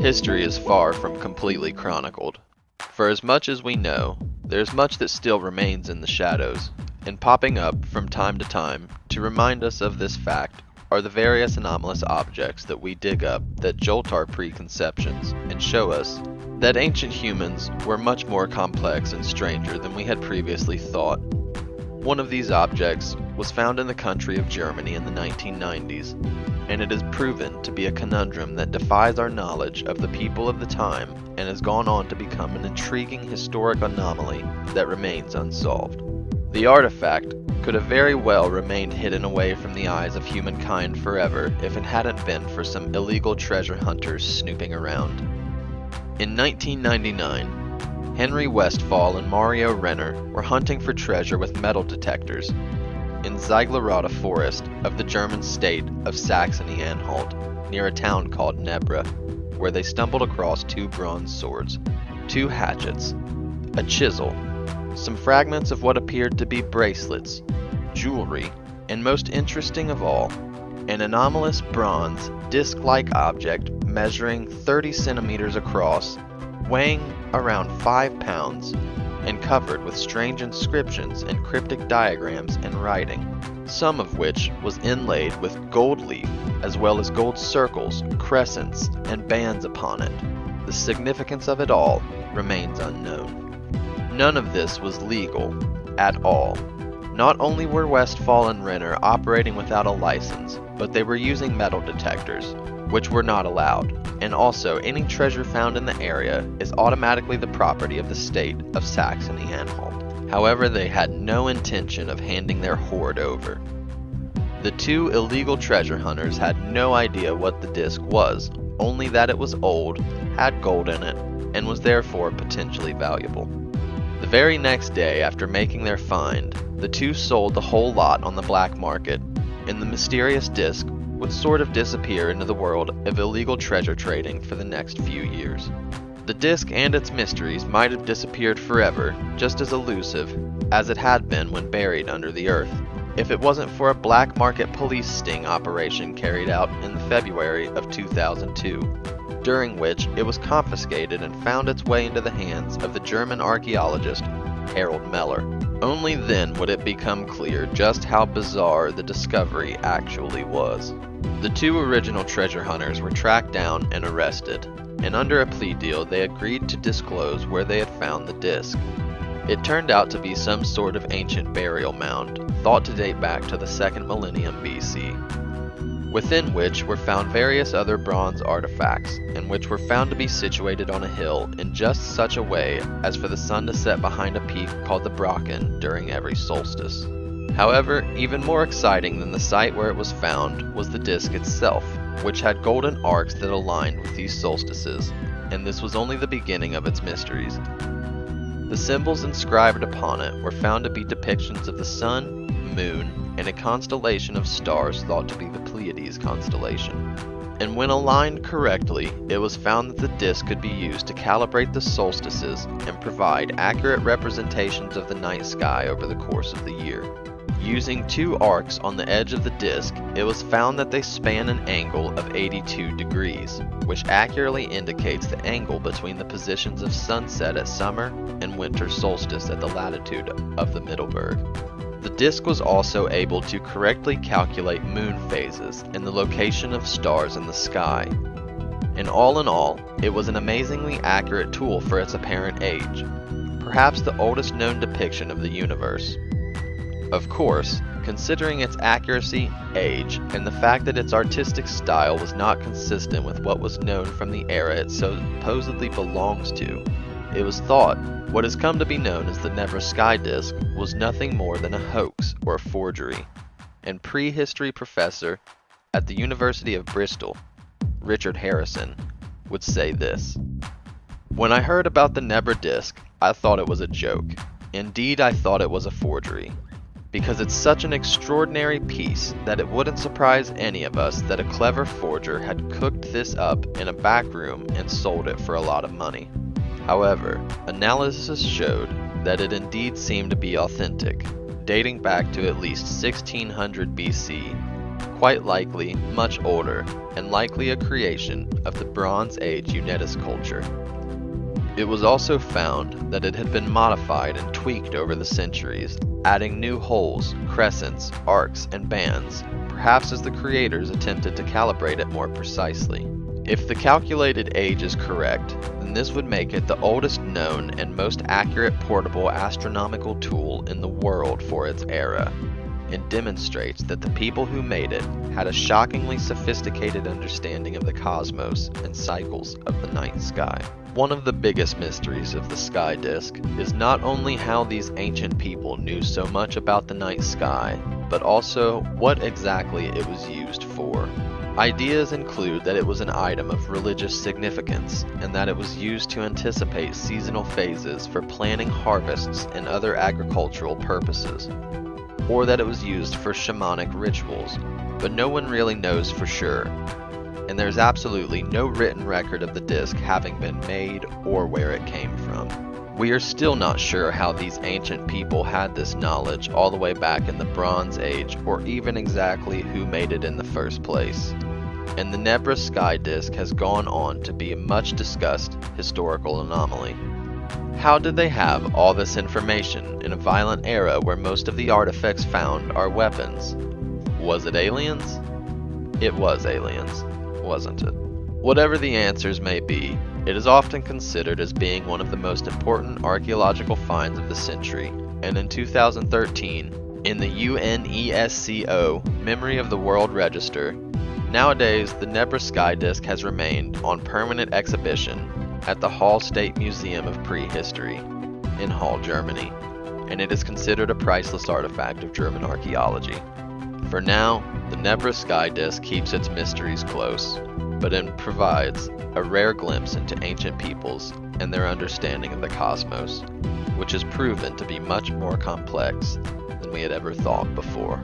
History is far from completely chronicled. For as much as we know, there's much that still remains in the shadows, and popping up from time to time to remind us of this fact are the various anomalous objects that we dig up that jolt our preconceptions and show us that ancient humans were much more complex and stranger than we had previously thought. One of these objects was found in the country of Germany in the 1990s, and it is proven to be a conundrum that defies our knowledge of the people of the time and has gone on to become an intriguing historic anomaly that remains unsolved. The artifact could have very well remained hidden away from the eyes of humankind forever if it hadn't been for some illegal treasure hunters snooping around. In 1999, Henry Westphal and Mario Renner were hunting for treasure with metal detectors in Zieglerode Forest of the German state of Saxony-Anhalt, near a town called Nebra, where they stumbled across 2 bronze swords, 2 hatchets, a chisel, some fragments of what appeared to be bracelets, jewelry, and most interesting of all, an anomalous bronze, disc-like object measuring 30 centimeters across, weighing around 5 pounds, and covered with strange inscriptions and cryptic diagrams and writing, some of which was inlaid with gold leaf, as well as gold circles, crescents, and bands upon it. The significance of it all remains unknown. None of this was legal at all. Not only were Westphal and Renner operating without a license, but they were using metal detectors, which were not allowed, and also any treasure found in the area is automatically the property of the state of Saxony-Anhalt. However, they had no intention of handing their hoard over. The 2 illegal treasure hunters had no idea what the disc was, only that it was old, had gold in it, and was therefore potentially valuable. The very next day after making their find, the 2 sold the whole lot on the black market, and the mysterious disc would sort of disappear into the world of illegal treasure trading for the next few years. The disc and its mysteries might have disappeared forever, just as elusive as it had been when buried under the earth, if it wasn't for a black market police sting operation carried out in February of 2002. During which it was confiscated and found its way into the hands of the German archaeologist Harold Meller. Only then would it become clear just how bizarre the discovery actually was. The 2 original treasure hunters were tracked down and arrested, and under a plea deal they agreed to disclose where they had found the disc. It turned out to be some sort of ancient burial mound, thought to date back to the 2nd millennium BC. Within which were found various other bronze artifacts, and which were found to be situated on a hill in just such a way as for the sun to set behind a peak called the Brocken during every solstice. However, even more exciting than the site where it was found was the disc itself, which had golden arcs that aligned with these solstices, and this was only the beginning of its mysteries. The symbols inscribed upon it were found to be depictions of the sun, moon, and a constellation of stars thought to be the Pleiades constellation. And when aligned correctly, it was found that the disc could be used to calibrate the solstices and provide accurate representations of the night sky over the course of the year. Using 2 arcs on the edge of the disc, it was found that they span an angle of 82 degrees, which accurately indicates the angle between the positions of sunset at summer and winter solstice at the latitude of the Middelburg. The disc was also able to correctly calculate moon phases and the location of stars in the sky. And all in all, it was an amazingly accurate tool for its apparent age, perhaps the oldest known depiction of the universe. Of course, considering its accuracy, age, and the fact that its artistic style was not consistent with what was known from the era it supposedly belongs to, it was thought what has come to be known as the Nebra sky disk was nothing more than a hoax or a forgery, and prehistory professor at the University of Bristol, Richard Harrison, would say this: "When I heard about the Nebra disk, I thought it was a joke. Indeed, I thought it was a forgery, because it's such an extraordinary piece that it wouldn't surprise any of us that a clever forger had cooked this up in a back room and sold it for a lot of money. However, analysis showed that it indeed seemed to be authentic, dating back to at least 1600 BC, quite likely much older, and likely a creation of the Bronze Age Unetice culture. It was also found that it had been modified and tweaked over the centuries, adding new holes, crescents, arcs, and bands, perhaps as the creators attempted to calibrate it more precisely. If the calculated age is correct, then this would make it the oldest known and most accurate portable astronomical tool in the world for its era, and demonstrates that the people who made it had a shockingly sophisticated understanding of the cosmos and cycles of the night sky. One of the biggest mysteries of the sky disk is not only how these ancient people knew so much about the night sky, but also what exactly it was used for. Ideas include that it was an item of religious significance, and that it was used to anticipate seasonal phases for planting harvests and other agricultural purposes, or that it was used for shamanic rituals, but no one really knows for sure, and there's absolutely no written record of the disc having been made or where it came from. We are still not sure how these ancient people had this knowledge all the way back in the Bronze Age, or even exactly who made it in the first place. And the Nebra sky disk has gone on to be a much discussed historical anomaly. How did they have all this information in a violent era where most of the artifacts found are weapons? Was it aliens? It was aliens, wasn't it? Whatever the answers may be, it is often considered as being one of the most important archaeological finds of the century, and in 2013, in the UNESCO Memory of the World Register, nowadays the Nebra sky disk has remained on permanent exhibition at the Hall State Museum of Prehistory in Hall, Germany, and it is considered a priceless artifact of German archaeology. For now, the Nebra sky disk keeps its mysteries close, but it provides a rare glimpse into ancient peoples and their understanding of the cosmos, which has proven to be much more complex than we had ever thought before.